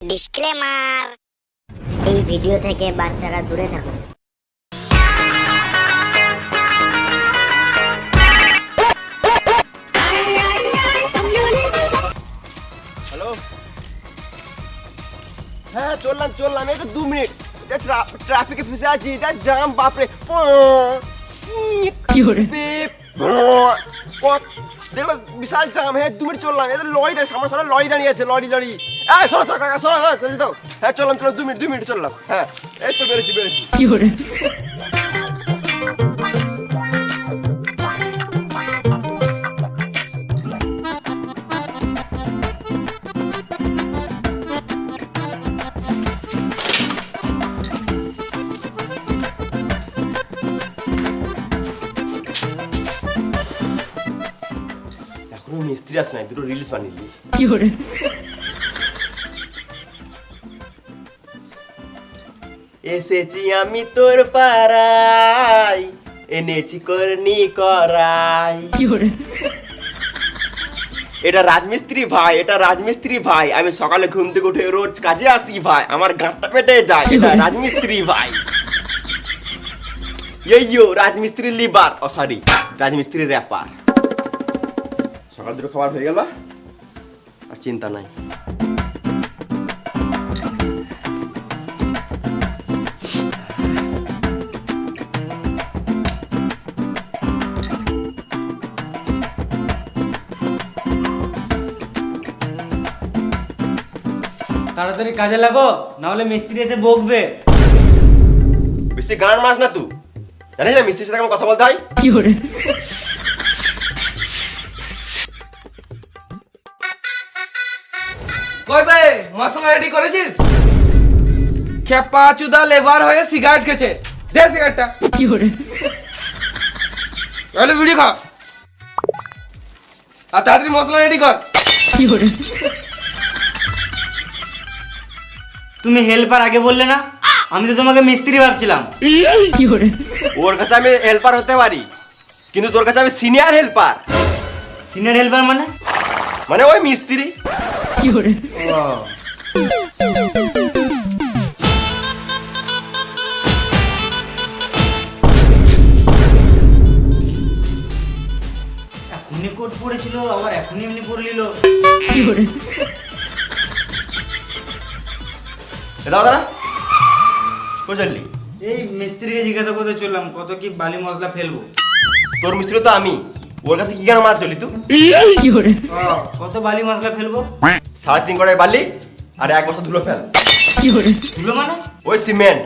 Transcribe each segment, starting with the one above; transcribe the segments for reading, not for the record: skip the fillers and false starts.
Disclaimer, এই video থেকে বাচ্চারা দূরে থাকুন। হ্যালো, হ্যাঁ চললাম এই তো 2 মিনিট। ট্রাফিকে ফেসে আছি, যা জাম বাপরে। দেখো বিশাল জাম। হ্যাঁ 2 মিনিট চললাম, এই তো লরি দাঁড়িয়ে, সামনে লরি দাঁড়িয়ে আছে, লরি সরো কাকা সরো, চলে দাও। হ্যাঁ চললাম 2 মিনিট চললাম। হ্যাঁ এই তো বেরোচ্ছি। এখনো মিস্ত্রি আসে নাই, দুটো রিলস বানিয়ে এসেছি আমি তোর পাড়ায়, এনেছি করনি করাই। এটা রাজমিস্ত্রি ভাই, আমি সকালে ঘুম থেকে উঠে রোজ কাজে আসি ভাই, আমার গাঁটটা পেটে যায়। এটা রাজমিস্ত্রি ভাই। রাজমিস্ত্রি লিবার, সরি রাজমিস্ত্রি র্যাপার। সকাল দুটো খাবার হয়ে গেল, আর চিন্তা নাই। তাড়াতাড়ি কাজে লাগো, না হলে মিস্ত্রি এসে বকবে। বেশি গান মাস না তুই, জানিস না মিস্ত্রির সাথে কেমন কথা বলতে হয়। কই বে, মশলা রেডি করেছিস? খেপা চুদা লেবার হয়ে সিগারেট খেছে, দে সিগারেটটা। তাহলে ভিডিও খা, আর তাড়াতাড়ি মশলা রেডি কর। তুমি হেল্পার আগে বললে না? আমি তো তোমাকে মিস্ত্রি ভাবছিলাম। ওর কাছে আমি হেল্পার হতে পারি, কিন্তু তোর কাছে আমি সিনিয়র হেল্পার। সিনিয়র হেল্পার মানে ওই মিস্ত্রি। এখনই কোট পড়েছিল, আবার এখনই এমনি পড়ে নিল। দাদা কোথায় চললি? এই মিস্ত্রিকে জিজ্ঞাসা করতে চললাম, কত কি বালি মশলা ফেলবো। তোর মিস্ত্রি তো আমি, ওর কাছে কি কেন মার চলি তুই? কত বালি মশলা ফেলবো? 3.5 কড়াই বালি আর 1 বস্তা ধুলো ফেল। ধুলো মানে? ওই সিমেন্ট।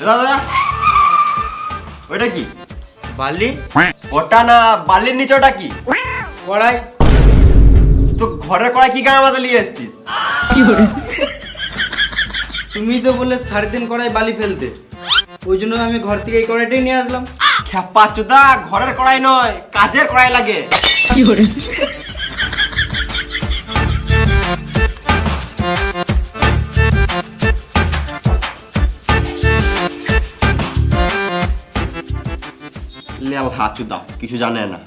দাদা ওইটা কি? বালি? ওটা না, বালির নিচে ওটা কি? কড়াই। তো ঘরের কড়াই কি গায়ে মাথা নিয়ে এসেছিস? তুমি তো বললে 3.5 কড়াই বালি ফেলতে, ওই জন্য আমি ঘর থেকে এই কড়াইটাই নিয়ে আসলাম। খেপা চুদা, ঘরের কড়াই নয়, কাজের কড়াই লাগে। লেল হাত চুদা, কিছু জানে না।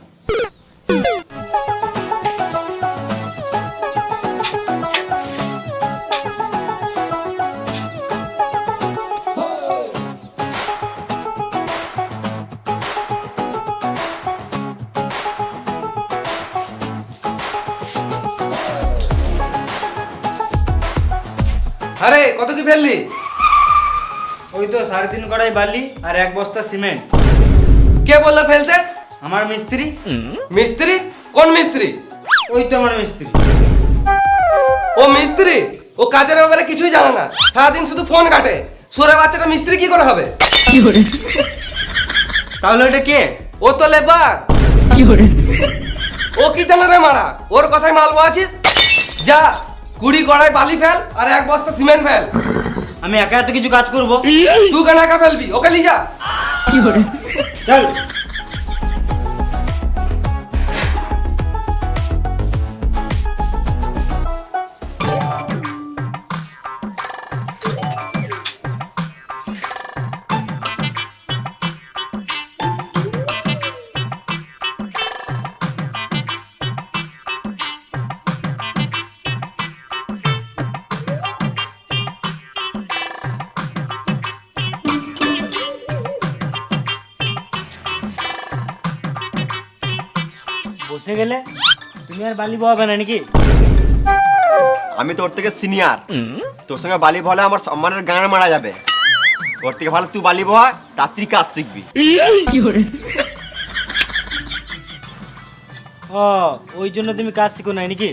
আরে কত কি ফেললি? ওই তো 3.5 কড়াই বালি আর 1 বস্তা সিমেন্ট। কে বললো ফেলতে? আমার মিস্ত্রি। মিস্ত্রি? কোন মিস্ত্রি? ওই তো আমার মিস্ত্রি। ও মিস্ত্রি? ও কাজের ব্যাপারে কিছুই জানে না, সারাদিন শুধু ফোন কাটে। সুরে বাচ্চাটা মিস্ত্রি কি করে হবে? তাহলে ওটা কে? ও তো লেবার। ও কি জানে রে মারা, ওর কথায় মালবো আছিস? যা 20 কড়াই বালি ফেল আর 1 বস্তা সিমেন্ট ফেল। আমি একা এত কিছু কাজ করবো? তুই কেন একা ফেলবি? ওকে লি যা। চল। বসে গেলে তুমি আর বালি বহাবে না নাকি? আমি তোর থেকে সিনিয়র, তোর সঙ্গে বালি বলে আমার সম্মানের গান মারা যাবে। ওর থেকে ভালো তুই বালি বহা, তাড়াতাড়ি কাজ শিখবি। ও ওই জন্য তুমি কাজ শিখো নাই নাকি?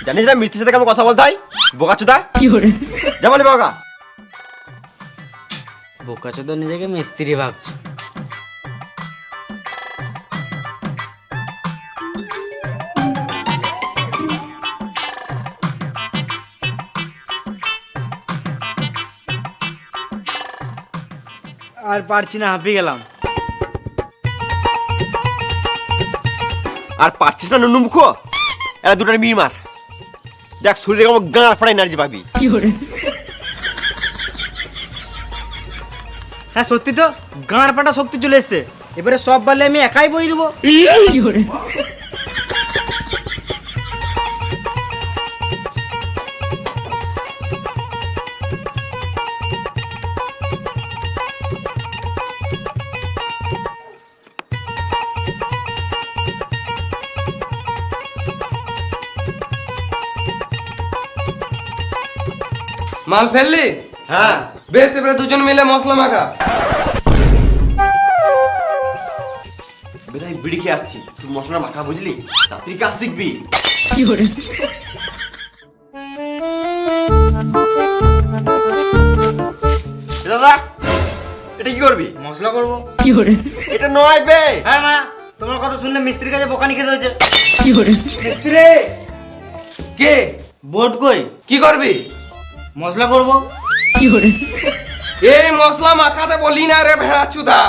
জানিস না মিস্ত্রির সাথে কেমন কথা বলতে হয়? বোকাচোদা যা বলি বাবা। বোকাচোদ নিজেকে মিস্ত্রি ভাবছে। আর পারছি না, হাঁপিয়ে গেলাম। আর পারছিস না নুনু মুখো, এরা দুটার মির মার। দেখ শরীরে কেমন গাঁ ফাড়া এনার্জি পাবি। হ্যাঁ সত্যি তো, গাঁড় পাটা শক্তি চলে এসছে। এবারে সব বালি আমি একাই বই দেবো। মাল ফেললি? হ্যাঁ বেশ, এবারে দুজন মিলে মশলা মাখা। বেধাই বিড়ি খেয়ে আসছি, তুই মশলা মাখা বুঝলি, তাড়াতাড়ি কাজ শিখবি। এ দাদা এটা কি করবি? মশলা করবো। এটা নয় বে। হ্যাঁ মা, তোমার কথা শুনলে মিস্ত্রির কাছে বোকানি খেতে হয়েছে। মিস্ত্রি কে? বোর্ড কই? কি করবি? মশলা করবো। এই মশলা মাখাতে বলি না রে ভেড়া চুদা,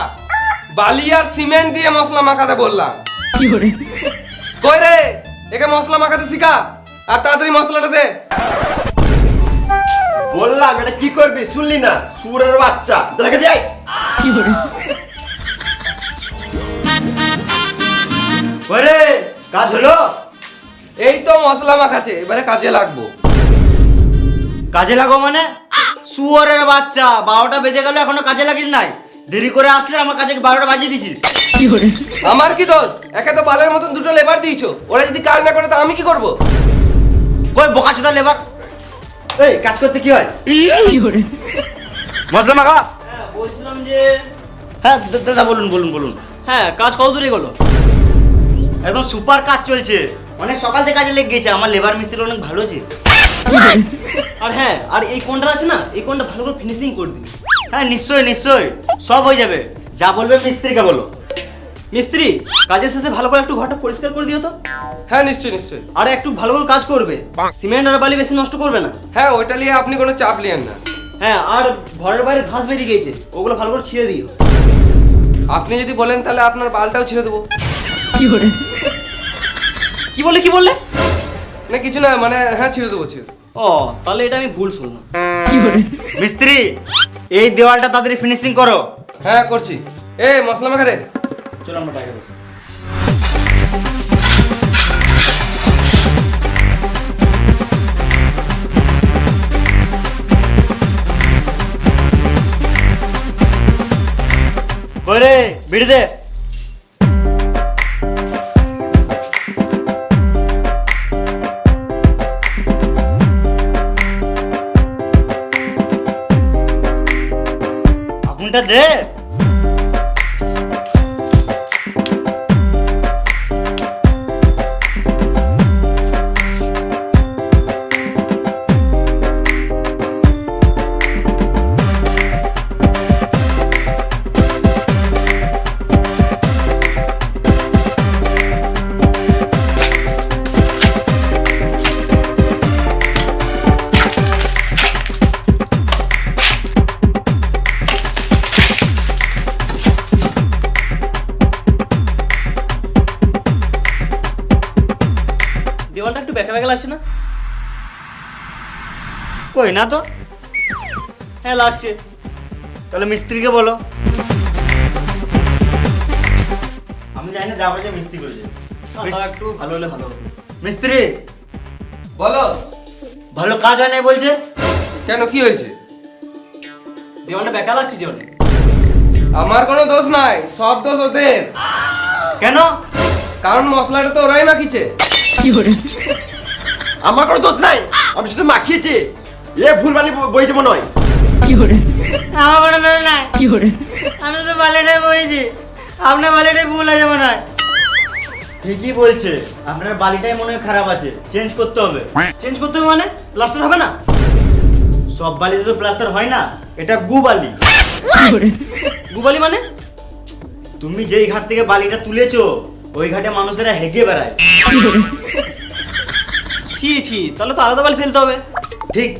বালি আর সিমেন্ট দিয়ে মশলা মাখাতে বললাম। কই রে, একে মশলা মাখাতে শিখা, আর তাড়াতাড়ি মশলাটা দে। বললাম এটা কি করবি, শুনলি না? সুরের বাচ্চা, দেখে দেয়। ওরে কাজ হলো? এই তো মশলা মাখাছে, এবারে কাজে লাগবো। কাজে লাগো মানে? শুয়োরের বাচ্চা, 12টা বেজে গেল এখনো কাজে লাগিস নাই। দেরি করে আসলে আমার কাজে 12টা বাজিয়ে দিছিস। আমার কি দোষ? একে তো বালের মতন দুটো লেবার দিয়েছো, ওরা যদি কাজ না করে তো আমি কি করব? কই বোকাচোদা লেবার? এই কাজ করতে কি হয়? মশলা মাখা। হ্যাঁ বলছিলাম যে, হ্যাঁ দাদা বলুন বলুন বলুন। হ্যাঁ কাজ কত দূরে গেলো? একদম সুপার কাজ চলছে, অনেক সকাল থেকে কাজে লেগে গেছে। আমার লেবার মিস্ত্রি অনেক ভালো আছে। আর হ্যাঁ, আর এই কোনটা আছে না, এই কোনটা ভালো করে ফিনিশিং করে দিবি। হ্যাঁ নিশ্চয়ই নিশ্চয়ই, সব হয়ে যাবে। যা বলবে মিস্ত্রিকে বলো। মিস্ত্রি কাজের শেষে ভালো করে একটু ঘরটা পরিষ্কার করে দিও তো। হ্যাঁ নিশ্চয়ই নিশ্চয়ই। আর একটু ভালো করে কাজ করবে, সিমেন্ট আর বালি বেশি নষ্ট করবে না। হ্যাঁ ওইটা নিয়ে আপনি কোনো চাপ নিয়েন না। হ্যাঁ আর ঘরের বাইরে ঘাস বেরিয়ে গিয়েছে, ওগুলো ভালো করে ছিঁড়ে দিও। আপনি যদি বলেন তাহলে আপনার বালটাও ছিঁড়ে দেবো। কি বললে কি বললে? না কিছু না, মানে হ্যাঁ ছিঁড়ে দেবো ছিঁড়ে দেবো। ও তাহলে এটা আমি ভুল শুনলাম। মিস্ত্রি এই দেওয়ালটা তাড়াতাড়ি ফিনিশিং করো। হ্যাঁ করছি। এ মশলা মাখা রে। চলো আমরা বাইরে বসি। ওরে বিড়ি দে। আগুনটা দে। দেওয়ালটা একটু বেঁকা বেঁকা লাগছে না? কই না তো। হ্যাঁ লাগছে। তাহলে মিস্ত্রিকে বলো। আমি জানি না, যাবো যে মিস্ত্রি করেছে। একটু ভালো হলে ভালো হতো। মিস্ত্রি বলো। ভালো কাজ হয় নাই বলছে। কেন কি হয়েছে? দেওয়ালটা বেঁকা লাগছে যে অনেক। আমার কোনো দোষ নাই, সব দোষ ওদের। কেন? কারণ মশলাটা তো ওরাই মাখিছে। আমার কোনো দোষ নাই, আমি শুধু মাখিয়েছি। এ ভুল বালি বইছে মনে হয়। আমার কোনো দোষ নাই, আমি তো বালিটাই বইছি, আপনার বালিটাই ভুল আছে মনে হয়। ঠিকই বলছে, আপনার বালিটাই মনে হয় খারাপ আছে, চেঞ্জ করতে হবে। চেঞ্জ করতে হবে মানে প্লাস্টার হবে না? সব বালিতে তো প্লাস্টার হয় না, এটা গু বালি। গুবালি মানে? তুমি যেই ঘাট থেকে বালিটা তুলেছো ওই ঘাটে মানুষেরা হেগে বেড়ায়। ছি ছি, তাহলে তো আলাদা বালি ফেলতে হবে। ঠিক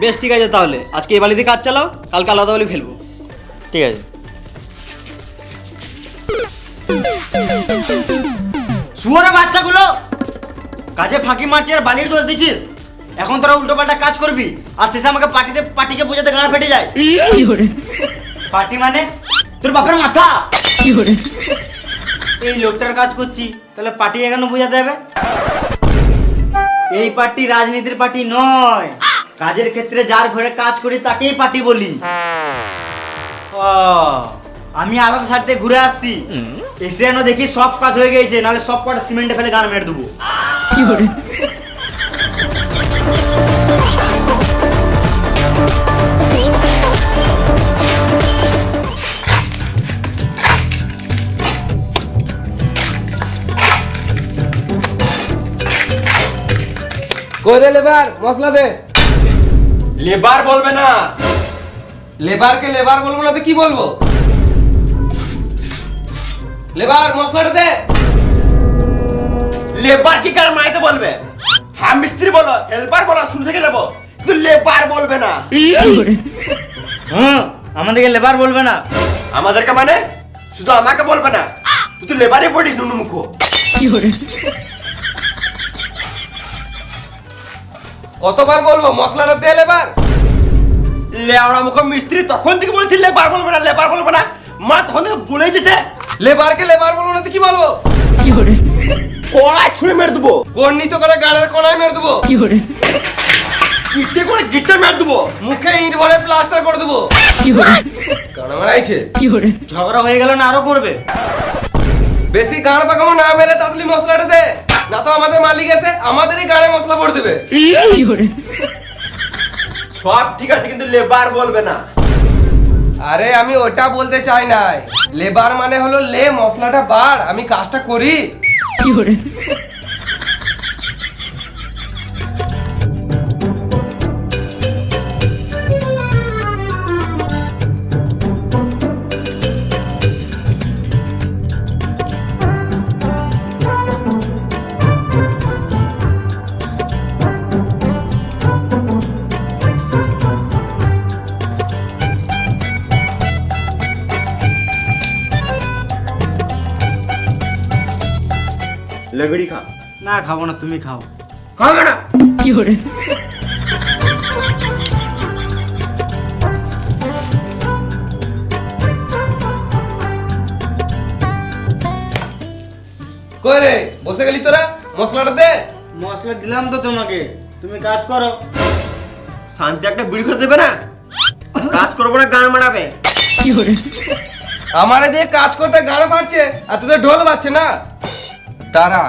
বেশ ঠিক আছে, তাহলে আজকে এই বালি দিয়ে কাজ চালাও, কালকে আলাদা বালি ফেলবো। ঠিক আছে। শুয়োরের বাচ্চাগুলো কাজে ফাঁকি মারছিস আর বালির দোষ দিচ্ছিস। এখন তোরা উল্টো পাল্টা কাজ করবি আর শেষে আমাকে পাটিকে বোঝাতে গাঁড়া ফেটে যায়। পাটি মানে তোর বাপের মাথা। এই লোকটার কাজ করছি, তাহলে পাটি এখানে বোঝাতে হবে? এই পার্টি রাজনীতির পার্টি নয়, কাজের ক্ষেত্রে যার ঘরে কাজ করি তাকেই পার্টি বলি। আমি আলাদা সাইড থেকে ঘুরে আসছি, এসে যেন দেখি সব কাজ হয়ে গেছে, নাহলে সব কটা সিমেন্টে ফেলে গান মেরে দেবো। কই রে লেবার, মশলা দে। লেবার বলবে না। লেবারকে লেবার বলবো না তো কি বলবো? লেবার, মশলাটা দে। লেবার কি কার মাইতে বলবে? হ্যাঁ মিস্ত্রি বলো, হেল্পার বলো, শুরু থেকে যাবো, কিন্তু লেবার বলবে না। হ্যাঁ, আমাদেরকে লেবার বলবে না। আমাদেরকে মানে শুধু আমাকে বলবে না, তুই তো লেবারই পড়িস নুনু মুখ। কতবার বলবো মশলাটা দে লেবার? লেওড়া মুখ মিস্ত্রি তখন থেকে বলছি লেবার বলবে না, লেবার বলবে না, মা তখন থেকে বলে দিয়েছে। লেবারকে লেবার বলবো না তো কি বলবো? কড়াই ছুঁড়ে মেরে দেবো, গর্ণিত করে গাড়ের কোনায় মেরে দেবো, ইটে করে গিটে মেরে দেবো, মুখে ইট ভরে প্লাস্টার করে দেবো। গান মারাইছে। ঝগড়া হয়ে গেল না আরো করবে? বেশি গাড় পাকামো না মেরে তাড়াতাড়ি মশলাটা দে, না তো আমাদের মালিক এসে আমাদেরই গাড়ে মশলা ভরে দেবে। সব ঠিক আছে কিন্তু লেবার বলবে না। আরে আমি ওটা বলতে চাই নাই, লেবার মানে হলো লে মশলাটা বাড়, আমি কাজটা করি। লেগড়ি খা। না খাবো না, তুমি খাও। খাবে না। কই রে, বসে গেলি তোরা? মশলাটা দে। মশলা দিলাম তো তোমাকে, তুমি কাজ করো। শান্তি একটা বিড়ি খেতে দেবে না? কাজ করবো না, গান মারাবে। আমারে দিয়ে কাজ করতে গাড় ফাটছে আর তোদের ঢোল বাজছে না? দাঁড়া।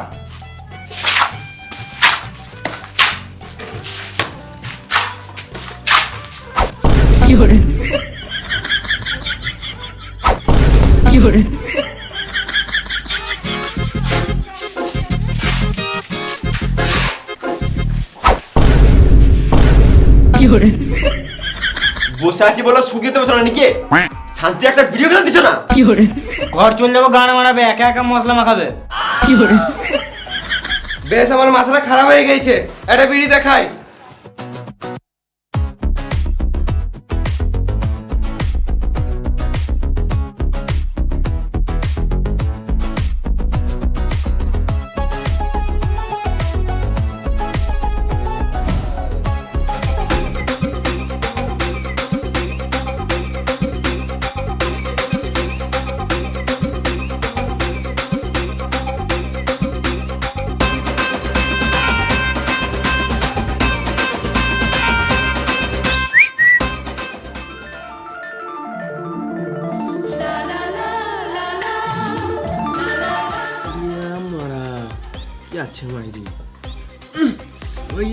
বসে আছি বলো শুকিয়ে দেবো না নাকি? শান্তি একটা ভিডিও খেতে দিছো না? ঘর চলে যাবো, গান মারাবে, একা একা মশলা মাখাবে। বেশ, আমার মাথাটা খারাপ হয়ে গেছে, একটা বিড়ি দেখাই। যাচ্ছে মাইরি ওই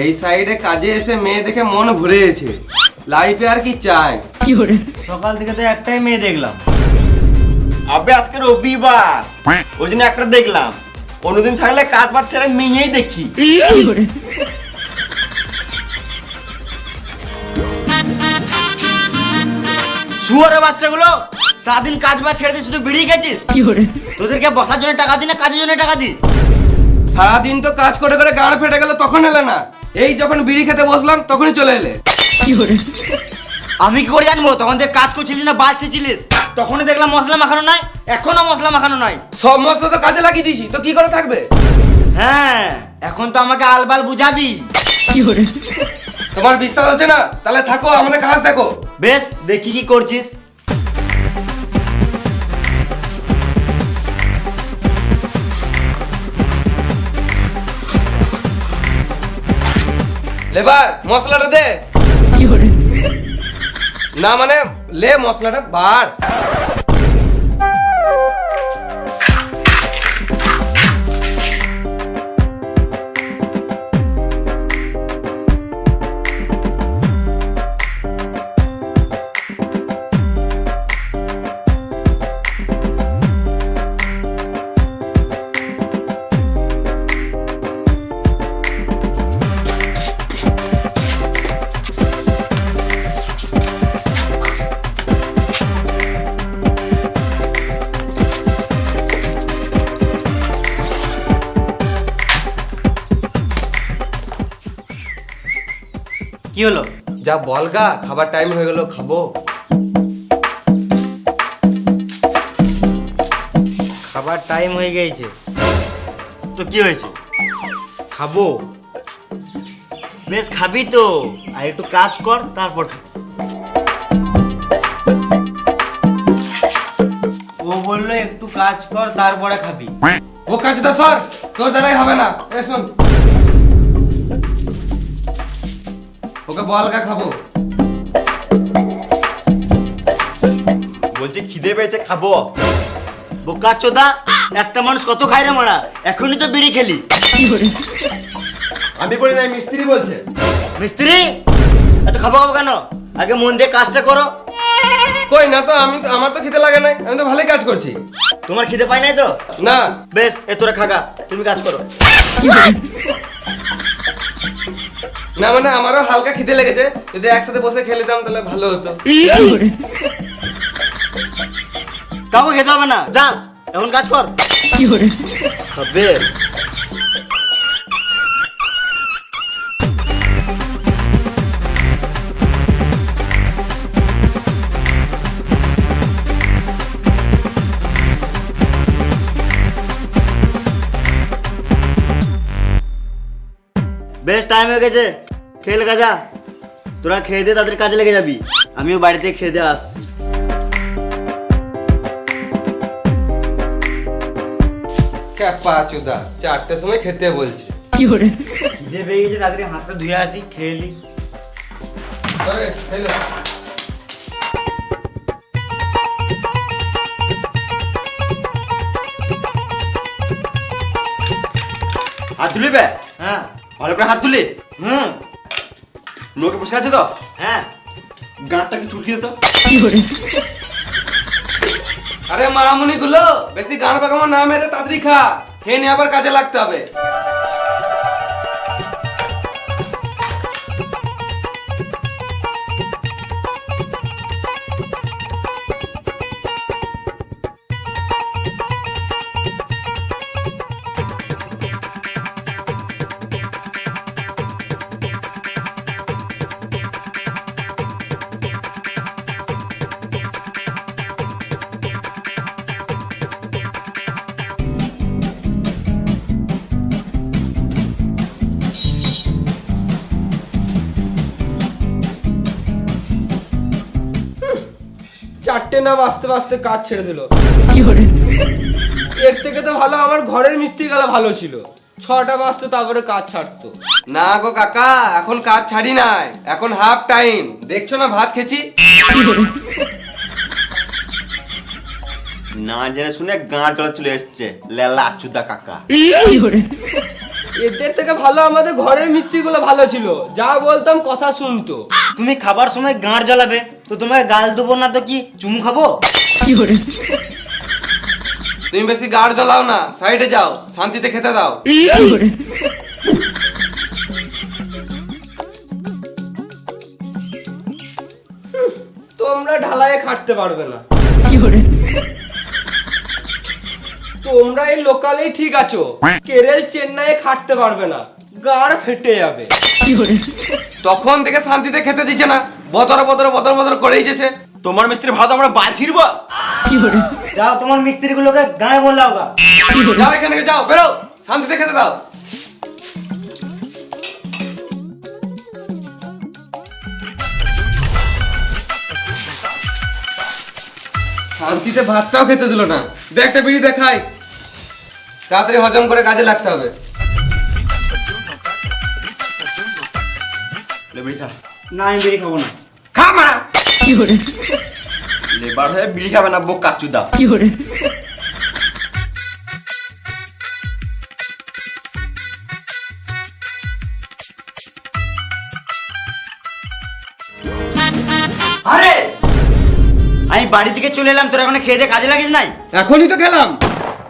এই সাইডে কাজে এসে মেয়ে দেখে মন ভরে গেছে, লাইফে আর কি চাই। সকাল থেকে তো একটাই মেয়ে দেখলাম। আবে আজকে রবিবার ওই জন্য একটা দেখলাম, অন্যদিন থাকলে কাজ বাজ ছেড়ে মেয়েই দেখি। শুয়োরের বাচ্চাগুলো সারাদিন কাজ বাজ ছেড়ে দিয়ে শুধু বিড়ি খেয়েছিস। তোদেরকে বসার জন্য টাকা দি না কাজের জন্য টাকা দি? সারাদিন তো কাজ করে করে গাঁড় ফেটে গেল, তখন এলে না। এই যখন বিড়ি খেতে বসলাম তখনই চলে এলে। আমি কি করে জানবো তখন থেকে কাজ করছিলিস না বাঁচছিলিস? তখনই দেখলাম মশলা মাখানো নাই, এখনো মশলা মাখানো নাই। সব মশলা তো কাজে লাগিয়ে দিছি, তো কি করে থাকবে? হ্যাঁ, এখন তো আমাকে আলবাল বুঝাবি। তোমার বিশ্বাস হচ্ছে না? তাহলে থাকো, আমাদের কাজ দেখো। বেশ, দেখি কি করছিস। লেবার মশলাটা দে। না মানে লে মশলাটা বার। কি হলো? যা বলগা, খাবার টাইম হয়ে গেল, খাবো। খাবার টাইম হয়ে গেছে তো কি হয়েছে? খাবো। বেশ খাবি তো, আর একটু কাজ কর তারপর খাবি। ও বললো একটু কাজ কর তারপরে খাবি। ও কাজটা সর, তোর দ্বারাই হবে না। এ শোন, ওকে বলগা খাবো। বলছি খিদে পেয়েছে খাবো। বোকা চোদা, একটা মানুষ কত খায় রে মারা? এখনই তো বিড়ি খেলি। আমি বলি না, মিস্ত্রি বলছে। মিস্ত্রি এত খাবো খাবো কেন? আগে মন দিয়ে কাজটা করো। কই না তো, আমার তো খিদে লাগে নাই, আমি তো ভালোই কাজ করছি। তোমার খিদে পাই নাই তো? না। বেশ, এ তোরা খাগা, তুমি কাজ করো। না মানে আমারও হালকা খিদে লেগেছে, যদি একসাথে বসে খেলে দিতাম তাহলে ভালো হতো। কাউকে খেতে হবে না, যা এখন কাজ কর। খাবে বেশ, টাইম হয়ে গেছে, খেয়ে লেগে যা। তোরা খেয়ে দিয়ে তাদের কাজে লেগে যাবি, আমিও বাড়িতে খেয়ে দিয়ে আসছি। ক্যাপা চোদা, 4টের সময় খেতে বলছে। খিদে পেয়ে গেছে, তাড়াতাড়ি হাতটা ধুয়ে আসি, খেয়ে নি। আরে খেলে হাত তুলি বে, হ্যাঁ ভালো করে হাত তুলি। হুম লোকে বসে আছে তো, হ্যাঁ। গাঁটটা একটু চুলকি দিত। আরে মামুনি গুলো, বেশি গান পাকামো না মেরে তাড়াতাড়ি খা, খেয়ে নিয়ে আবার কাজে লাগতে হবে। চারটে না বাঁচতে বাঁচতে কাজ ছেড়ে দিল। এর থেকে তো ভালো আমার ঘরের মিস্ত্রি গেলা ভালো ছিল, 6টা বাজতো তারপরে কাজ ছাড়তো। না গো কাকা, এখন কাজ ছাড়ি নাই, এখন হাফ টাইম। দেখছো না ভাত খেছি। না জেনে শুনে গাঁট গলা চলে এসছে লেলা আচুদা কাকা। এদের থেকে ভালো আমাদের ঘরের মিস্ত্রিগুলো ভালো ছিল, যা বলতাম কথা শুনতো। তুমি খাবার সময় গাঁট জ্বালাবে তো তোমাকে গাল দেবো না তো কি চুমু খাবো? তুমি বেশি গাড় জ্বালাও না, সাইডে যাও, শান্তিতে খেতে দাও। তোমরা ঢালাইয়ে খাটতে পারবে না, তোমরা এই লোকালেই ঠিক আছো, কেরল চেন্নাইয়ে খাটতে পারবে না, গাড় ফেটে যাবে। তখন থেকে শান্তিতে খেতে দিচ্ছে না, বদর বদর বদর বদর করেই যেছে। তোমার মিস্ত্রি ভালো আমরা বাল ছিড়বো। যাও তোমার মিস্ত্রি গুলোকে গায়ে বললাও গা। যাও এখান থেকে, যাও, বেরো, শান্তিতে খেতে দাও। শান্তিতে ভাতটাও খেতে দিল না। দে একটা বিড়ি দেখাই, তাড়াতাড়ি হজম করে কাজে লাগতে হবে। না আমি বিড়ি খাবো না। খা মারা লেবার হয়ে বিড়ি খাবে না বোক কাচুদা। আরে আমি বাড়ি থেকে চলে এলাম, তোরা এখন খেয়ে দিয়ে কাজে লাগিস নাই? এখনই তো খেলাম।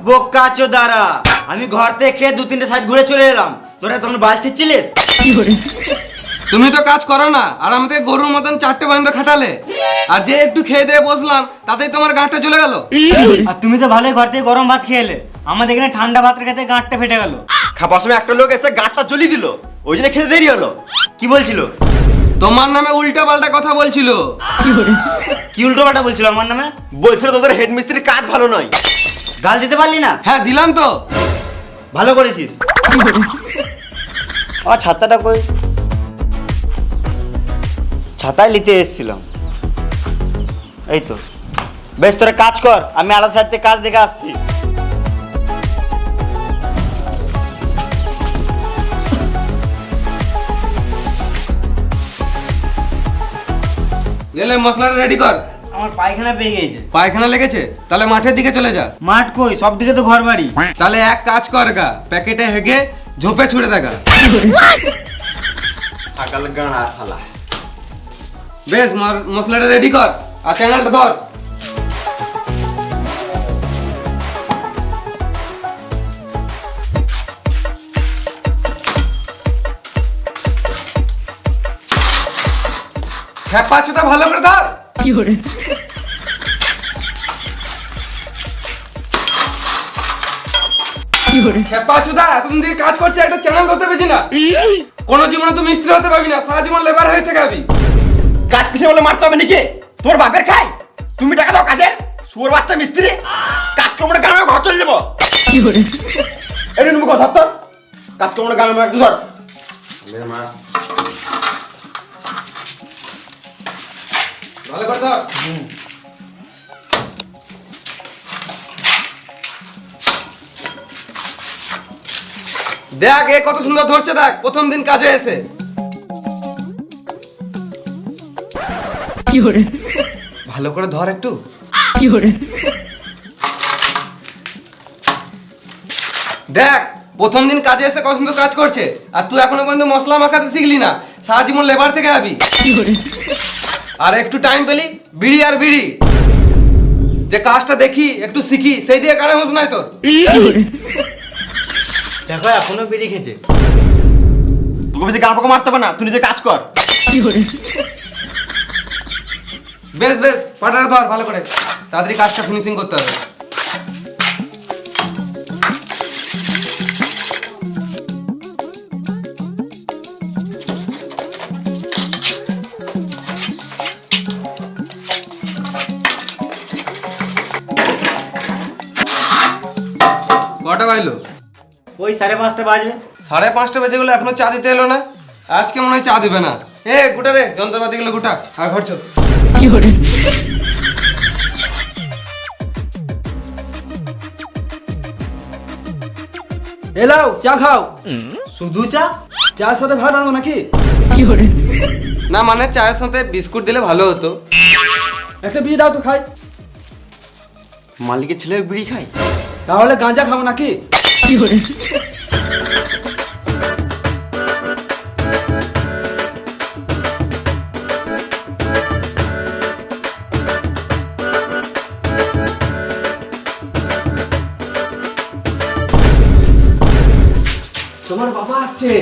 বোকা চোদারা, আমি ঘর থেকে খেয়ে 2-3টে সাইড ঘুরে চলে এলাম, তোরা তখন বাল ছিচ্ছিলিস। তুমি তো কাজ করো না, আর আমাদের গরুর মতন 4টে পর্যন্ত খাটালে, আর যে একটু খেয়ে দিয়ে বসলাম তাতেই তোমার গাঁটটা চলে গেল। আর তুমি তো ভালোই ঘর থেকে গরম ভাত খেয়ে এলে, আমাদের এখানে ঠান্ডা ভাত খেতে গাঁটটা ফেটে গেল। খাবার সময় একটা লোক এসে গাঁটটা জ্বলিয়ে দিল, ওই জন্য খেতে দেরি হলো। কি বলছিল? তোমার নামে উল্টা পাল্টা কথা বলছিল। কি উল্টো পাল্টা বলছিল আমার নামে? বলছিল তোদের হেড মিস্ত্রির কাজ ভালো নয়। গাল দিতে পারলি না? হ্যাঁ দিলাম তো। ভালো করেছিস। আর ছাতাটা কই? ছাতায় নিতে এসেছিলাম। এই তো, বেশ তোরা কাজ কর, আমি আলাদা সাইড থেকে কাজ দেখে আসছি। গেলে মশলাটা রেডি কর। আমার পায়খানা পেয়ে গেছে। পায়খানা লেগেছে? তাহলে মাঠের দিকে চলে যা। মাঠ কই? সব দিকে তো ঘর বাড়ি। তাহলে এক কাজ কর গা, প্যাকেটে হেগে ঝোপে ছুড়ে দেখা। আকাল গাঁড়া শালা। বেশ মশলাটা রেডি কর, আর চ্যানেলটা ধর। খেপা চুদা ভালো করে ধর। খেপা চুদা এতদিন থেকে কাজ করছে, একটা চ্যানেল ধরতে পেরেছি না। কোনো জীবনে তুমি মিস্ত্রি হতে পারবি না, সারা জীবন লেবার হয়ে থেকে যাবি। কাজ পিছে বলে মারতে হবে নাকি? তোমার বাপের খাই, তুমি টাকা দাও কাজের। শুয়োর বাচ্চা মিস্ত্রি, কাজ কর্মটা গ্রামে ঘর চলে যাবো। এই নুন মুখ ধর তো, কাজ কর্মটা গ্রামে একটু ধর। ভালো করে ধর। দেখ এ কত সুন্দর ধরছে, দেখ প্রথম দিন কাজে এসে। ভালো করে ধর একটু। দেখ প্রথম দিন কাজে এসে কত সুন্দর কাজ করছে, আর তুই এখনো পর্যন্ত মশলা মাখাতে শিখলি না, সারা জীবন লেবার থেকে যাবি। আর একটু টাইম পেলি বিড়ি আর বিড়ি, যে কাজটা দেখি একটু শিখি, সেই দিয়ে কানে হোস নাই তোর। দেখো এখনো বিড়ি খেছে। তোকে বেশি গাঁ পোকা মারতে হবে না, তুই নিজে কাজ কর। বেশ বেশ পাটাটা ধর ভালো করে, তাড়াতাড়ি কাজটা ফিনিশিং করতে হবে। কটা বাজলো? ওই 5:30 বাজবে। 5:30 বেজে গেলো, এখনো চা দিতে এলো না। আজকে মনে হয় চা দিবে না। এ গুটা রে, যন্ত্রপাতি গুলো গুটা, আর ঘর চল। এলাও চা খাও। শুধু চা? চার সাথে ভাত আনবো নাকি? না মানে চায়ের সাথে বিস্কুট দিলে ভালো হতো। একটা বিড়ি দাও তো খাই। মালিকের ছেলে বিড়ি খায়? তাহলে গাঁজা খাবো নাকি? তোমার বাবা আসছে।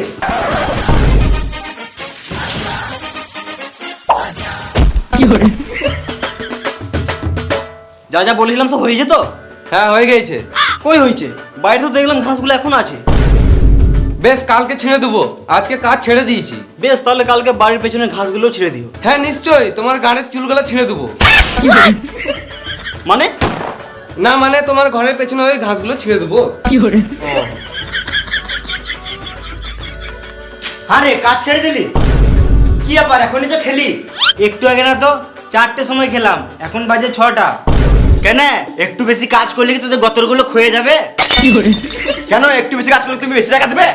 যা যা বলেছিলাম সব হয়েছে তো? হ্যাঁ হয়ে গেছে। কই হয়েছে? বাইরে তো দেখলাম ঘাসগুলো এখন আছে। বেশ কালকে ছেড়ে দেবো, আজকে কাজ ছেড়ে দিয়েছি। বেশ তাহলে কালকে বাড়ির পেছনে ঘাসগুলো ছেড়ে দিও। হ্যাঁ নিশ্চয়ই, তোমার গাড়ির চুলগুলো ছিঁড়ে দেবো। মানে? না মানে তোমার ঘরের পেছনে ওই ঘাসগুলো ছিঁড়ে দেবো। আরে কাজ ছেড়ে দিলি? কি ব্যাপার, এখনই তো খেলি? একটু আগে না তো 4টের সময় খেলাম, এখন বাজে 6টা। কেন একটু বেশি কাজ করলে কি তোদের গতরগুলো ক্ষয়ে যাবে? কেন একটু বেশি কাজ করলে তুমি বেশি টাকা দেবে?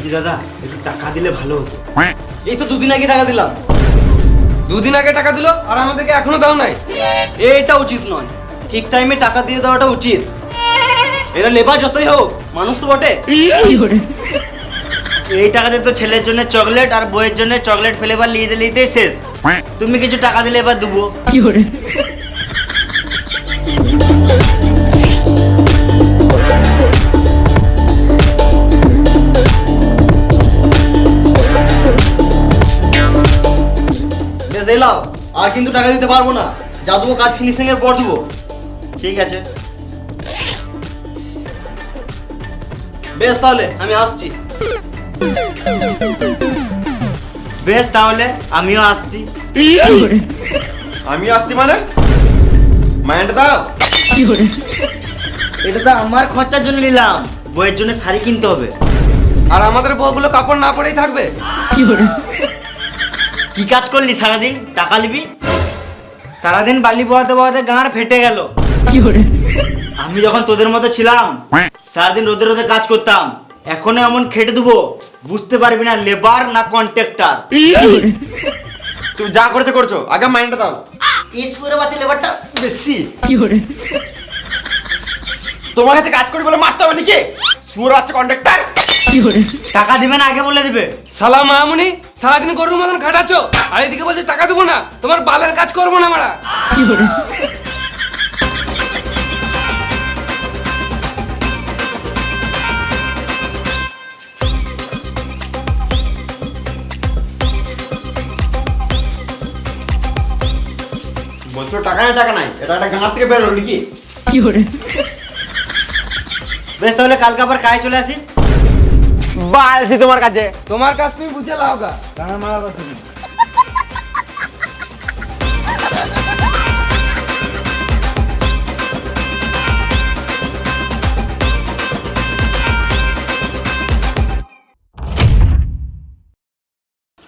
জি দাদা, একটু টাকা দিলে ভালো হতো। এই তো 2 দিন আগে টাকা দিলাম। 2 দিন আগে টাকা দিলো আর আমাদেরকে এখনো দাও নাই। এটা উচিত নয়, ঠিক টাইমে টাকা দিয়ে দেওয়াটা উচিত। এরা লেবার যতই হোক মানুষ তো বটে। এই টাকাতে তো ছেলের জন্য চকলেট আর বইয়ের জন্য চকলেট ফ্লেভার নিতে নিতেই শেষ। তুমি কিছু টাকা দিলে এবার দেবো। বেশ এলাও, আর কিন্তু টাকা দিতে পারবো না। যা দেবো কাজ ফিনিশিং এর পর দেবো। ঠিক আছে, বেশ তাহলে আমি আসছি। বেশ তাহলে আমিও আসছি। আমি আসছি মানে? মাইন্ড দাও। এটা তো আমার খরচার জন্য নিলাম, বইয়ের জন্য শাড়ি কিনতে হবে। আর আমাদের বউগুলো কাপড় না পরেই থাকবে। কি কাজ করলি সারাদিন? টাকা নিবি? সারাদিন বালি বয়াতে বয়াতে গাঁড় ফেটে গেল। আমি যখন তোদের মতো ছিলাম সারাদিন রোদে রোদে কাজ করতাম, এখনো এমন খেটে দেবো বুঝতে পারবি না লেবার না কন্ট্রাক্টর। তুমি যা করতে করছো, আগে মাইন্ডটা দাও। ইসপুরে বাচ্চা লেবারটা বেশি। তোমার কাছে কাজ করি বলে মারতে হবে নাকি? সুর বাচ্চা কন্ডাক্টর। টাকা দিবে না আগে বলে দিবে? সালা মামুনি, সারাদিন গরুর মতন খাটাচ্ছ আর এদিকে বলছে টাকা দেবো না। তোমার বালের কাজ করবো না মারা। বলছো টাকা নাই টাকা নাই, এটা একটা গাঁ থেকে বেরোলো নাকি? বেশ তাহলে কালকে আবার কাজে চলে আসিস। বালছি তোমার কাছে। তোমার কাজ তুমি বুঝে লাও গা, গান মারার কথা নেই।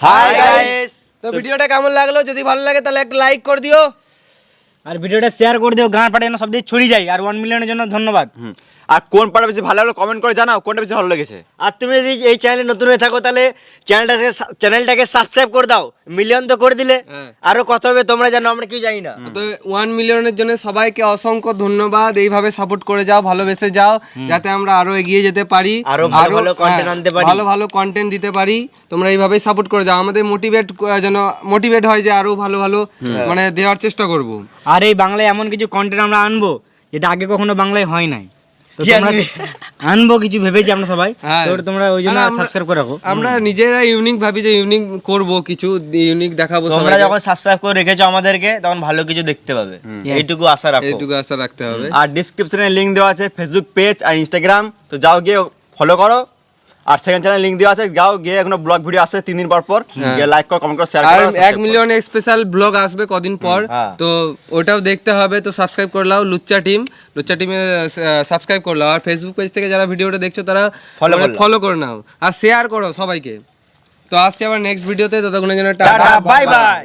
Hi guys. তো ভিডিওটা কেমন লাগলো? যদি ভালো লাগে তাহলে একটা লাইক করে দিও। আর ভিডিওটা শেয়ার করে দিও, গান পাঠানো সব দিয়ে ছড়িয়ে যায়। আর 1 মিলিয়নের জন্য ধন্যবাদ। আর কোন পার্টটা বেশি ভালো লাগলো কমেন্ট করে জানাও, কোনটা বেশি ভালো লেগেছে। আর তুমি যদি এই চ্যানেলে নতুন হয়ে থাকো তাহলে চ্যানেলটাকে সাবস্ক্রাইব করে দাও। মিলিয়ন তো করে দিলে হ্যাঁ। আরো কত হবে তোমরা জানো, আমরা কি জানি না। তো 1 মিলিয়নের জন্য সবাইকে অসংখ্য ধন্যবাদ। এইভাবে সাপোর্ট করে যাও, ভালোবেসে যাও, যাতে আমরা আরো এগিয়ে যেতে পারি, আরো ভালো ভালো content আনতে পারি। ভালো ভালো কন্টেন্ট দিতে পারি। তোমরা এইভাবেই সাপোর্ট করে যাও, আমাদের যেন মোটিভেট হয় যে আরো ভালো ভালো মানে দেওয়ার চেষ্টা করব। আর এই বাংলায় এমন কিছু কন্টেন্ট আমরা আনবো যেটা আগে কখনো বাংলায় হয় নাই। তো তোমরা আনবো কিছু ভেবেছি আমরা সবাই, হ্যাঁ। তো তোমরা ওই জন্য আর আমরা- সাবস্ক্রাইব করে রাখো। আমরা নিজেরা ইউনিক ভাবি যে ইউনিক করব, কিছু ইউনিক দেখাবো তোমরা সবাইকে। যখন সাবস্ক্রাইব করে রেখেছো আমাদেরকে তখন ভালো কিছু দেখতে পাবে, এইটুকু আশা রাখো। এইটুকু আশা রাখতে হবে। আর ডিসক্রিপশনে লিংক দেওয়া আছে ফেসবুক পেজ আর ইনস্টাগ্রাম, তো যাও গিয়ে ফলো করো। আর সেকেন্ড চ্যানেল লিংক দেওয়া আছে, যাও গিয়ে এখনো ব্লগ ভিডিও আসছে 3 দিন পর পর, গিয়ে লাইক করো, কমেন্ট করো, শেয়ার আর করো। 1 মিলিয়ন স্পেশাল ব্লগ আসবে কদিন পর, তো ওটাও দেখতে হবে। তো সাবস্ক্রাইব করে নাও লুচ্চা টিমে সাবস্ক্রাইব করে নাও। আর ফেসবুক পেজ থেকে যারা ভিডিওটা দেখছো তারা ফলো করে নাও আর শেয়ার করো সবাইকে। তো আসছি আবার নেক্সট ভিডিওতে, ততক্ষণের জন্য টাটা, বাই বাই।